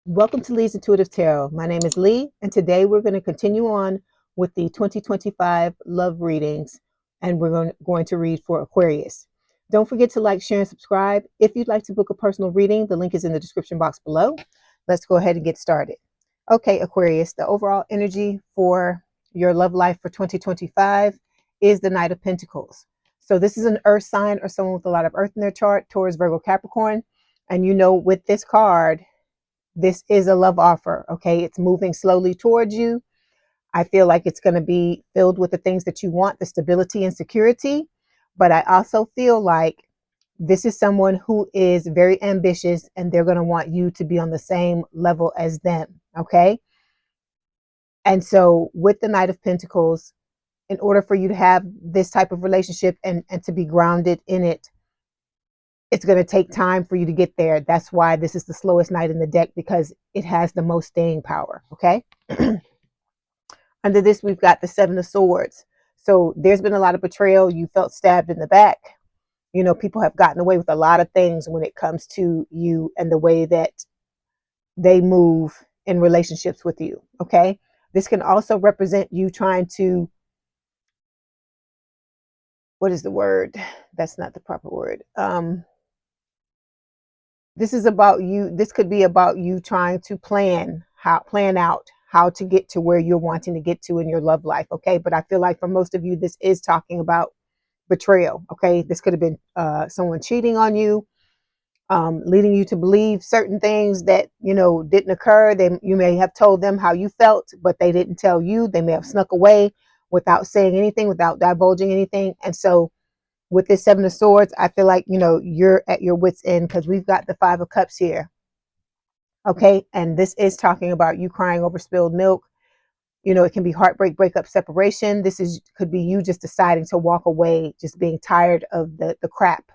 Welcome to Lee's Intuitive Tarot. My name is Leigh, and today we're going to continue on with the 2025 love readings, and we're going to read for Aquarius. Don't forget to like, share, and subscribe. If you'd like to book a personal reading, the link is in the description box below. Let's go ahead and get started. Okay, Aquarius, the overall energy for your love life for 2025 is the Knight of Pentacles. So this is an earth sign or someone with a lot of earth in their chart, Taurus, Virgo, Capricorn. And you know, with this card, this is a love offer. Okay, it's moving slowly towards you. I feel like it's going to be filled with the things that you want, the stability and security. But I also feel like this is someone who is very ambitious and they're going to want you to be on the same level as them. Okay. And so with the Knight of Pentacles, in order for you to have this type of relationship and to be grounded in it, it's going to take time for you to get there. That's why this is the slowest knight in the deck, because it has the most staying power. Okay. Under this, we've got the Seven of Swords. So there's been a lot of betrayal. You felt stabbed in the back. You know, people have gotten away with a lot of things when it comes to you and the way that they move in relationships with you. Okay. This can also represent you trying to, what is the word? That's not the proper word. This is about you. This could be about you trying to plan out how to get to where you're wanting to get to in your love life. Okay. But I feel like for most of you, this is talking about betrayal. Okay. This could have been someone cheating on you, leading you to believe certain things that, you know, didn't occur. You may have told them how you felt, but they didn't tell you. They may have snuck away without saying anything, without divulging anything. And so with this Seven of Swords, I feel like, you know, you're at your wit's end, because we've got the Five of Cups here. Okay. And this is talking about you crying over spilled milk. You know, it can be heartbreak, breakup, separation. Could be you just deciding to walk away, just being tired of the crap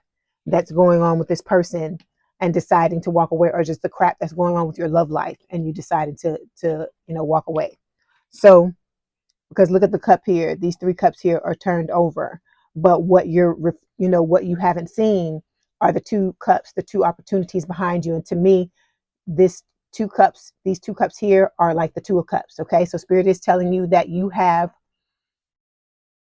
that's going on with this person and deciding to walk away, or just the crap that's going on with your love life and you decided to walk away. So, because look at the cup here, these three cups here are turned over. But what what you haven't seen are the two cups, the two opportunities behind you. And to me, these two cups here are like the Two of Cups. Okay. So Spirit is telling you that you have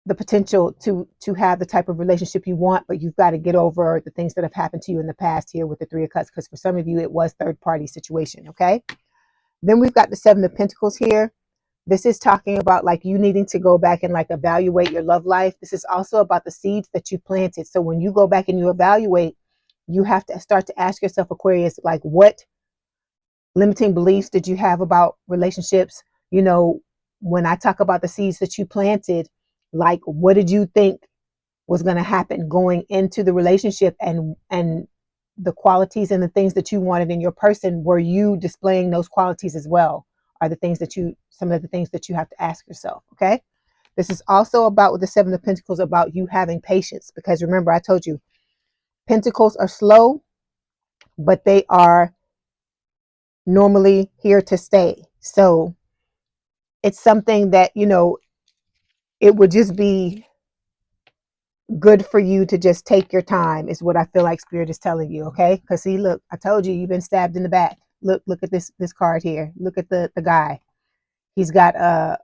the potential to have the type of relationship you want, but you've got to get over the things that have happened to you in the past here with the Three of Cups, because for some of you, it was third party situation. Okay. Then we've got the Seven of Pentacles here. This is talking about like you needing to go back and like evaluate your love life. This is also about the seeds that you planted. So when you go back and you evaluate, you have to start to ask yourself, Aquarius, like, what limiting beliefs did you have about relationships? You know, when I talk about the seeds that you planted, like, what did you think was going to happen going into the relationship, and the qualities and the things that you wanted in your person, were you displaying those qualities as well? Are some of the things that you have to ask yourself. Okay. This is also about, with the Seven of Pentacles, about you having patience, because remember, I told you Pentacles are slow, but they are normally here to stay. So it's something that, you know, it would just be good for you to just take your time, is what I feel like Spirit is telling you. Okay. Because see, look, I told you, you've been stabbed in the back. Look at this card here. Look at the guy. He's got a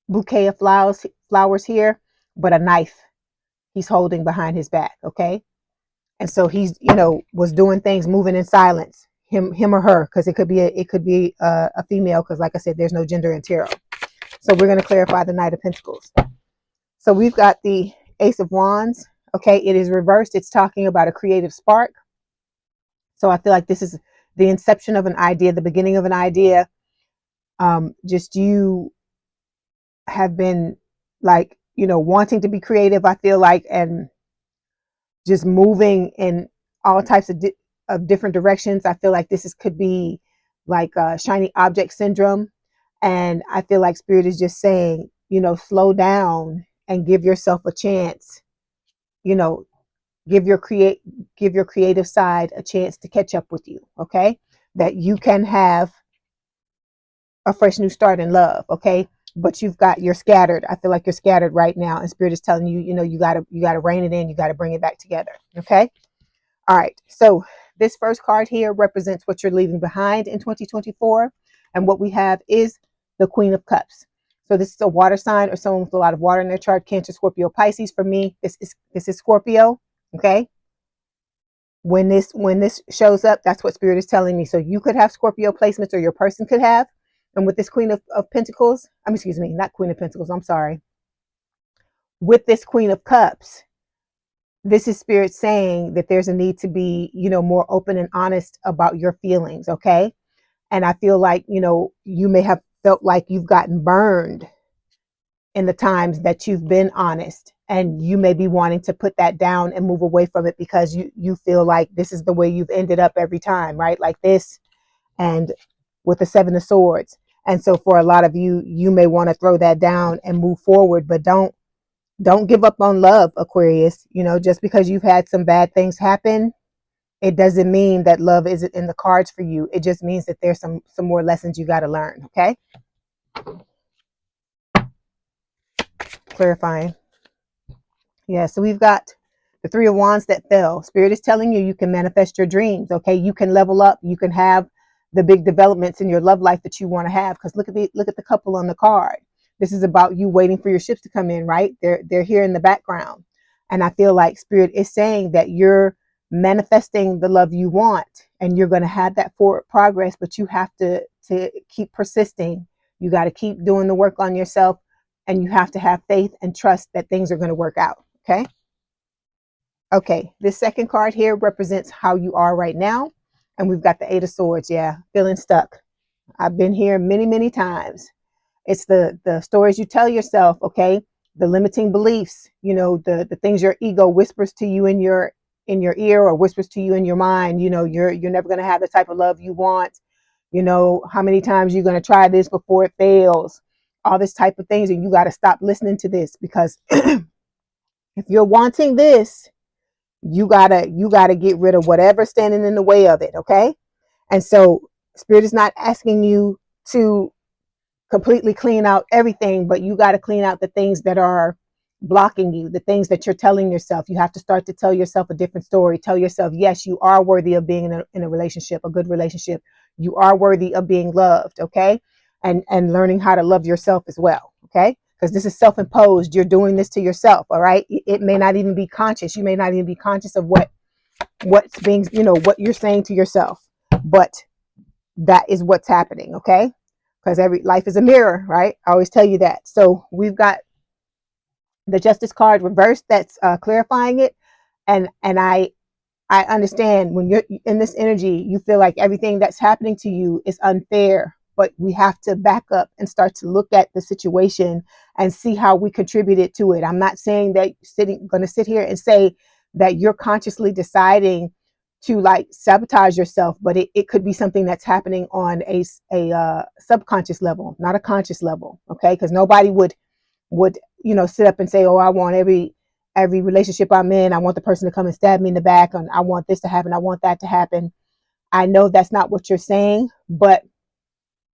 bouquet of flowers here, but a knife he's holding behind his back. Okay. And so he's, you know, was doing things, moving in silence, him or her, because it could be a female, because like I said, there's no gender in tarot. So we're going to clarify the Knight of Pentacles. So we've got the Ace of Wands. Okay. It is reversed. It's talking about a creative spark. So I feel like this is the inception of an idea, the beginning of an idea. Just you have been like, you know, wanting to be creative, I feel like, and just moving in all types of different directions. I feel like could be like shiny object syndrome. And I feel like Spirit is just saying, you know, slow down and give yourself a chance, you know, give your creative side a chance to catch up with you. Okay. That you can have a fresh new start in love. Okay. But you're scattered. I feel like you're scattered right now. And Spirit is telling you, you know, you gotta rein it in. You gotta bring it back together. Okay. All right. So This first card here represents what you're leaving behind in 2024. And what we have is the Queen of Cups. So this is a water sign or someone with a lot of water in their chart, Cancer, Scorpio, Pisces. For me, this is Scorpio. Okay. When this shows up, that's what Spirit is telling me. So you could have Scorpio placements, or your person could have. And with this Queen of Pentacles, excuse me, not Queen of Pentacles, I'm sorry. With this Queen of Cups, this is Spirit saying that there's a need to be, more open and honest about your feelings, okay? And I feel like, you may have felt like you've gotten burned in the times that you've been honest, and you may be wanting to put that down and move away from it because you feel like this is the way you've ended up every time, right? Like this, and with the Seven of Swords. And so for a lot of you, you may want to throw that down and move forward, but don't give up on love, Aquarius. Just because you've had some bad things happen, it doesn't mean that love isn't in the cards for you. It just means that there's some more lessons you got to learn. Okay. Clarifying. Yeah. So we've got the Three of Wands that fell. Spirit is telling you can manifest your dreams. Okay. You can level up. You can have the big developments in your love life that you want to have. Because look at the couple on the card. This is about you waiting for your ships to come in, right? They're here in the background. And I feel like Spirit is saying that you're manifesting the love you want, and you're going to have that forward progress, but you have to keep persisting. You got to keep doing the work on yourself, and you have to have faith and trust that things are going to work out. Okay. Okay. This second card here represents how you are right now. And we've got the Eight of Swords. Yeah. Feeling stuck. I've been here many, many times. It's the stories you tell yourself, okay? The limiting beliefs, the things your ego whispers to you in your ear, or whispers to you in your mind. You're never going to have the type of love you want. How many times you're going to try this before it fails, all this type of things. And you got to stop listening to this, because if you're wanting this, you gotta get rid of whatever's standing in the way of it. Okay. And so Spirit is not asking you to completely clean out everything, but you got to clean out the things that are blocking you, the things that you're telling yourself. You have to start to tell yourself a different story. Tell yourself, yes, you are worthy of being in a relationship, a good relationship. You are worthy of being loved. Okay. And learning how to love yourself as well. Okay. Because this is self-imposed. You're doing this to yourself. All right. It may not even be conscious. You may not even be conscious of what's being, what you're saying to yourself, but that is what's happening. Okay. Because every life is a mirror, right? I always tell you that. So we've got the Justice card reversed. That's clarifying it. And I understand when you're in this energy, you feel like everything that's happening to you is unfair. But we have to back up and start to look at the situation and see how we contributed to it. I'm not saying that going to sit here and say that you're consciously deciding to like sabotage yourself, but it could be something that's happening on a subconscious level, not a conscious level. Okay. Because nobody would sit up and say, oh, I want every relationship I'm in, I want the person to come and stab me in the back, and I want this to happen, I want that to happen. I know that's not what you're saying, but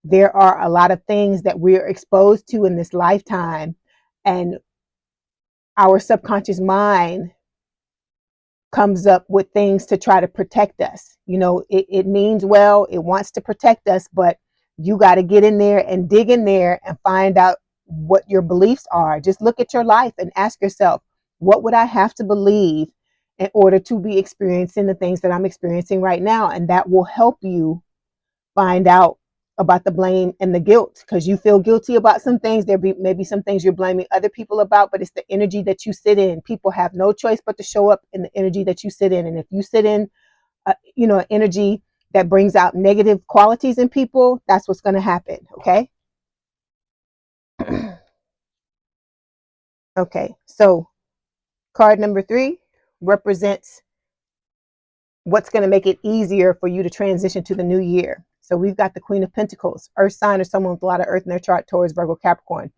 there are a lot of things that we're exposed to in this lifetime, and our subconscious mind comes up with things to try to protect us. It means well, it wants to protect us, but you got to get in there and dig in there and find out what your beliefs are. Just look at your life and ask yourself, what would I have to believe in order to be experiencing the things that I'm experiencing right now? And that will help you find out about the blame and the guilt, because you feel guilty about some things. Maybe some things you're blaming other people about, but it's the energy that you sit in. People have no choice but to show up in the energy that you sit in. And if you sit in, an energy that brings out negative qualities in people, that's what's going to happen. Okay. Okay. So card number 3 represents what's going to make it easier for you to transition to the new year. So we've got the Queen of Pentacles, Earth sign, or someone with a lot of Earth in their chart, Taurus, Virgo, Capricorn.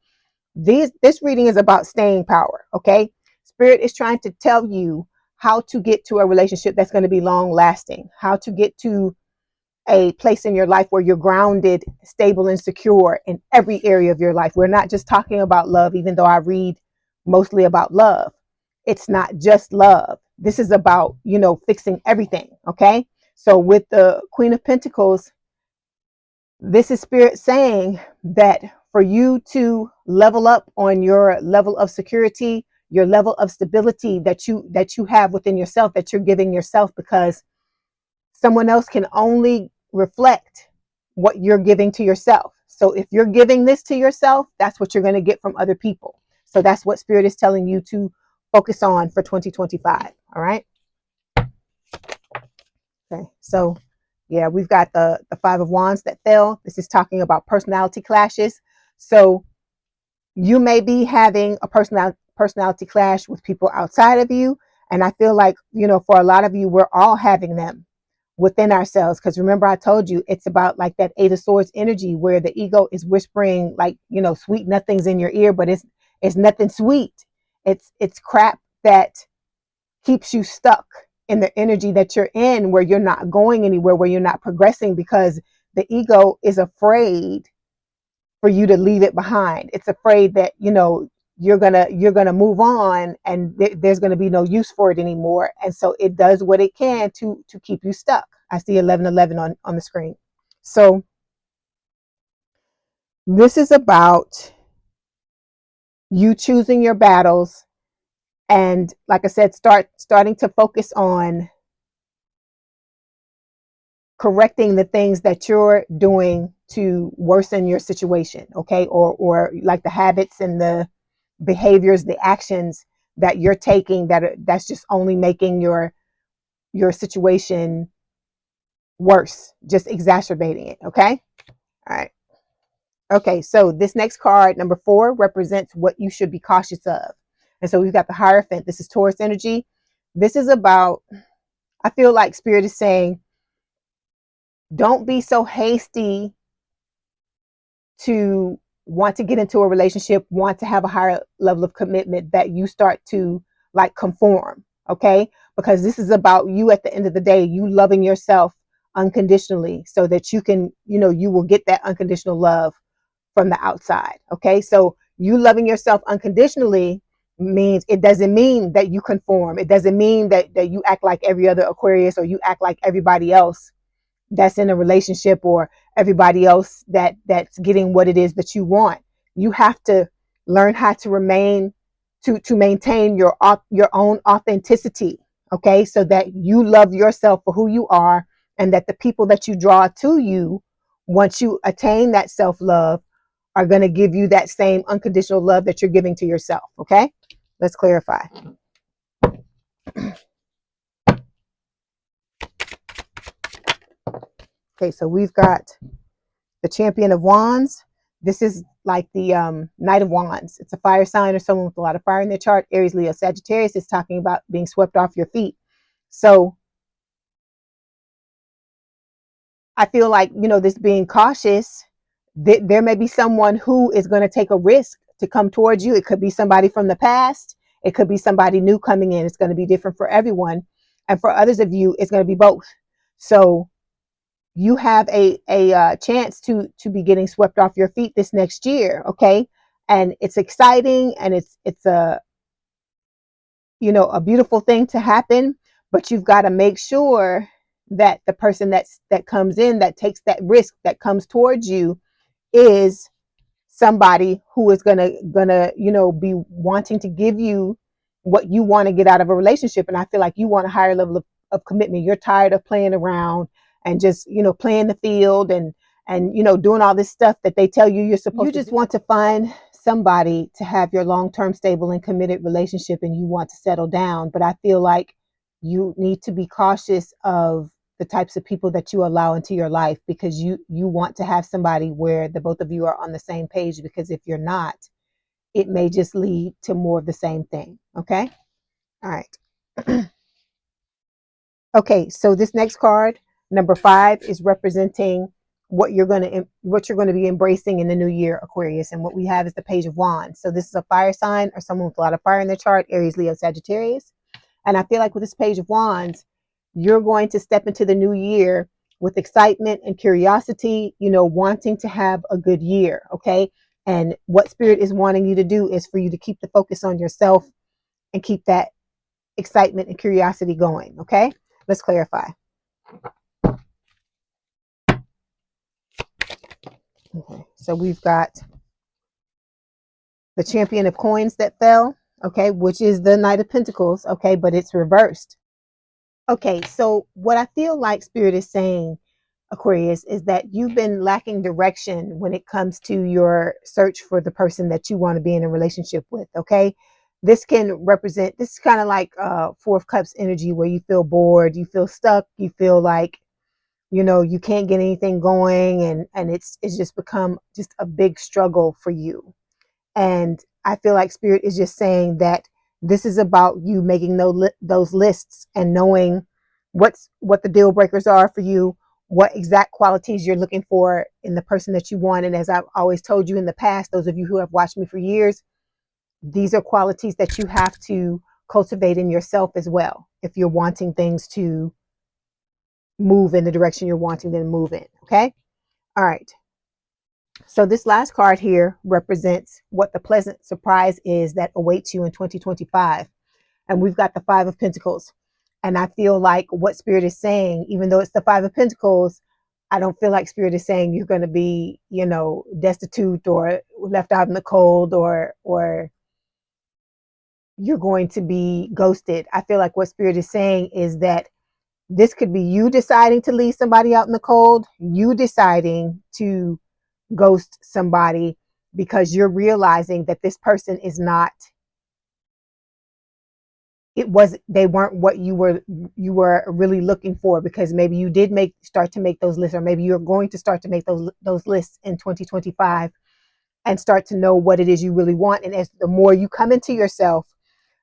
This reading is about staying power. Okay. Spirit is trying to tell you how to get to a relationship that's going to be long lasting, how to get to a place in your life where you're grounded, stable, and secure in every area of your life. We're not just talking about love, even though I read mostly about love. It's not just love. This is about, fixing everything. Okay. So with the Queen of Pentacles, this is Spirit saying that for you to level up on your level of security, your level of stability that you have within yourself, that you're giving yourself, because someone else can only reflect what you're giving to yourself. So if you're giving this to yourself, that's what you're going to get from other people. So that's what Spirit is telling you to focus on for 2025. All right. Okay. So yeah, we've got the Five of Wands that fell. This is talking about personality clashes. So you may be having a personality clash with people outside of you. And I feel like, for a lot of you, we're all having them within ourselves. Because remember, I told you it's about like that Eight of Swords energy where the ego is whispering like, sweet nothings in your ear, but it's nothing sweet. It's crap that keeps you stuck in the energy that you're in, where you're not going anywhere, where you're not progressing, because the ego is afraid for you to leave it behind. It's afraid that, you're gonna move on and there's gonna be no use for it anymore. And so it does what it can to keep you stuck. I see 1111 on the screen. So this is about you choosing your battles, and like I said, starting to focus on correcting the things that you're doing to worsen your situation, okay? Or like the habits and the behaviors, the actions that you're taking that's just only making your situation worse, just exacerbating it, okay? All right. Okay, so this next card, number 4, represents what you should be cautious of. And so we've got the Hierophant. This is Taurus energy. This is about, I feel like Spirit is saying, don't be so hasty to want to get into a relationship, want to have a higher level of commitment, that you start to like conform, okay? Because this is about you at the end of the day, you loving yourself unconditionally so that you can, you will get that unconditional love from the outside, okay? So you loving yourself unconditionally means, it doesn't mean that you conform. It doesn't mean that you act like every other Aquarius, or you act like everybody else that's in a relationship, or everybody else that's getting what it is that you want. You have to learn how to maintain your own authenticity, okay? So that you love yourself for who you are, and that the people that you draw to you, once you attain that self-love, are going to give you that same unconditional love that you're giving to yourself, okay? Let's clarify. Okay, so we've got the Champion of Wands. This is like the Knight of Wands. It's a fire sign, or someone with a lot of fire in their chart. Aries, Leo, Sagittarius is talking about being swept off your feet. So I feel like, this being cautious, there may be someone who is going to take a risk to come towards you. It could be somebody from the past. It could be somebody new coming in. It's going to be different for everyone. And for others of you, it's going to be both. So you have a chance to be getting swept off your feet this next year, okay? And it's exciting, and it's a a beautiful thing to happen, but you've got to make sure that the person that comes in, that takes that risk, that comes towards you, is somebody who is gonna be wanting to give you what you want to get out of a relationship. And I feel like you want a higher level of commitment. You're tired of playing around and just playing the field and doing all this stuff that they tell you you're supposed to. You just want to find somebody to have your long-term stable and committed relationship, and you want to settle down. But I feel like you need to be cautious of the types of people that you allow into your life, because you want to have somebody where the both of you are on the same page, because if you're not, it may just lead to more of the same thing. Okay. All right. Okay, so this next card, number 5, is representing what you're going to be embracing in the new year, Aquarius. And what we have is the Page of Wands. So this is a fire sign, or someone with a lot of fire in their chart, Aries, Leo, Sagittarius. And I feel like with this Page of Wands, you're going to step into the new year with excitement and curiosity, wanting to have a good year, okay? And what Spirit is wanting you to do is for you to keep the focus on yourself and keep that excitement and curiosity going, okay? Let's clarify. Okay, so we've got the Champion of Coins that fell, okay, which is the Knight of Pentacles, okay, but it's reversed. Okay, so what I feel like Spirit is saying, Aquarius, is that you've been lacking direction when it comes to your search for the person that you want to be in a relationship with, okay? This can represent, this is kind of like Four of Cups energy where you feel bored, you feel stuck, you feel like, you know, you can't get anything going, and it's just become just a big struggle for you. And I feel like Spirit is just saying that this is about you making those lists and knowing what the deal breakers are for you, what exact qualities you're looking for in the person that you want. And as I've always told you in the past, those of you who have watched me for years, these are qualities that you have to cultivate in yourself as well if you're wanting things to move in the direction you're wanting them to move in. Okay. All right. So this last card here represents what the pleasant surprise is that awaits you in 2025. And we've got the Five of Pentacles. And I feel like what Spirit is saying, even though it's the Five of Pentacles, I don't feel like Spirit is saying you're going to be, you know, destitute or left out in the cold, or you're going to be ghosted. I feel like what Spirit is saying is that this could be you deciding to leave somebody out in the cold, you deciding to ghost somebody because you're realizing that this person is not, they weren't what you were really looking for, because maybe you did start to make those lists, or maybe you're going to start to make those lists in 2025 and start to know what it is you really want. And as the more you come into yourself,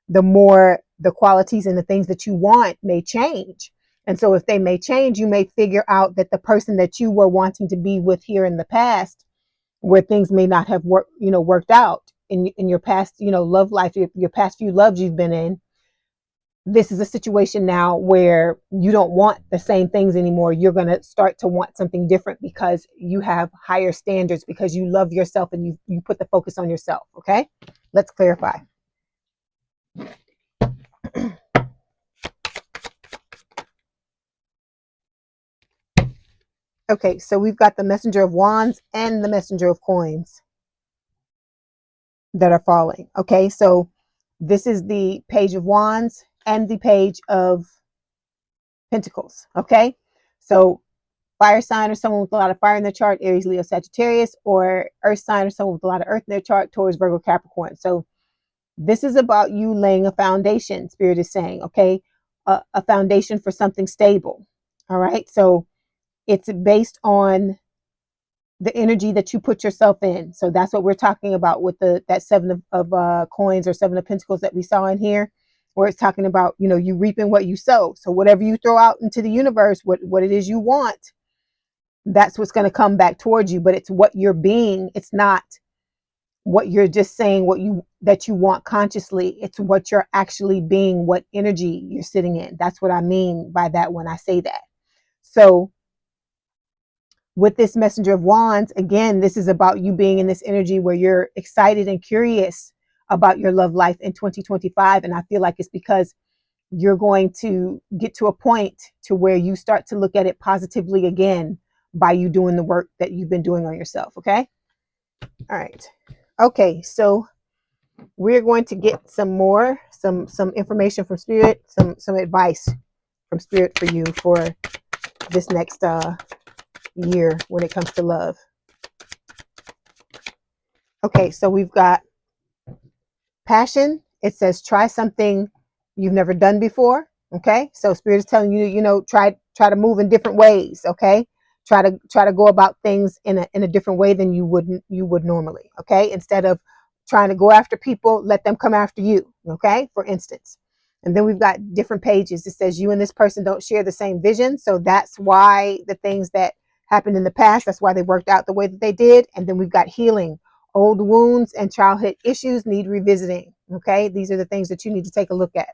the more the qualities and the things that you want may change. And so if they may change, you may figure out that the person that you were wanting to be with here in the past, where things may not have worked out in your past, love life, your past few loves you've been in. This is a situation now where you don't want the same things anymore. You're going to start to want something different because you have higher standards, because you love yourself and you put the focus on yourself. Okay, let's clarify. Okay, so we've got the Messenger of Wands and the Messenger of Coins that are falling. Okay, so this is the Page of Wands and the Page of Pentacles. Okay, so fire sign or someone with a lot of fire in their chart, Aries, Leo, Sagittarius, or earth sign or someone with a lot of earth in their chart, Taurus, Virgo, Capricorn. So this is about you laying a foundation, Spirit is saying, okay, a foundation for something stable. All right, so it's based on the energy that you put yourself in. So that's what we're talking about with that Seven of Coins or Seven of Pentacles that we saw in here, where it's talking about, you reaping what you sow. So whatever you throw out into the universe, what it is you want, that's what's going to come back towards you. But it's what you're being. It's not what you're just saying that you want consciously. It's what you're actually being, what energy you're sitting in. That's what I mean by that when I say that. So with this Messenger of Wands, again, this is about you being in this energy where you're excited and curious about your love life in 2025. And I feel like it's because you're going to get to a point to where you start to look at it positively again by you doing the work that you've been doing on yourself. Okay. All right. Okay. So we're going to get some information from Spirit, some advice from Spirit for you for this next year when it comes to love. Okay, so we've got passion. It says try something you've never done before. Okay, so Spirit is telling you, try to move in different ways. Okay, try to go about things in a different way than you would normally. Okay, instead of trying to go after people, let them come after you. Okay, for instance. And then we've got different pages. It says you and this person don't share the same vision, so that's why the things that happened in the past, that's why they worked out the way that they did. And then we've got healing. Old wounds and childhood issues need revisiting. Okay, these are the things that you need to take a look at.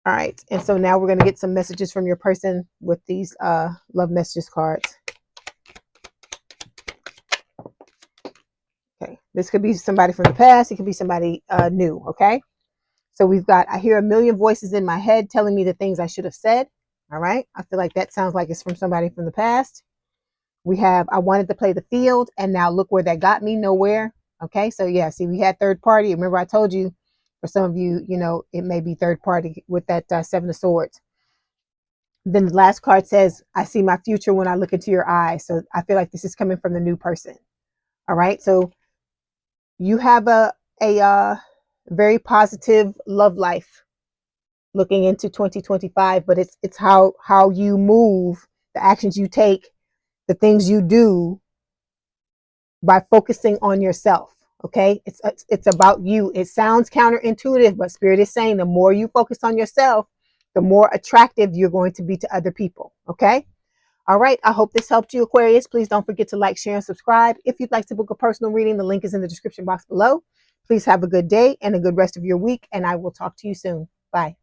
All right, and so now we're going to get some messages from your person with these love messages cards. Okay, this could be somebody from the past. It could be somebody new. Okay, so we've got, I hear a million voices in my head telling me the things I should have said. All right, I feel like that sounds like it's from somebody from the past. We have, I wanted to play the field, and now look where that got me, nowhere. Okay, so yeah, see, we had third party. Remember, I told you, for some of you, you know, it may be third party with that Seven of Swords. Then the last card says, I see my future when I look into your eyes. So I feel like this is coming from the new person. All right, so you have a very positive love life looking into 2025, but it's how you move, the actions you take, the things you do by focusing on yourself. Okay, it's about you. It sounds counterintuitive, but Spirit is saying the more you focus on yourself, the more attractive you're going to be to other people. Okay. All right. I hope this helped you, Aquarius. Please don't forget to like, share, and subscribe. If you'd like to book a personal reading, the link is in the description box below. Please have a good day and a good rest of your week, and I will talk to you soon. Bye.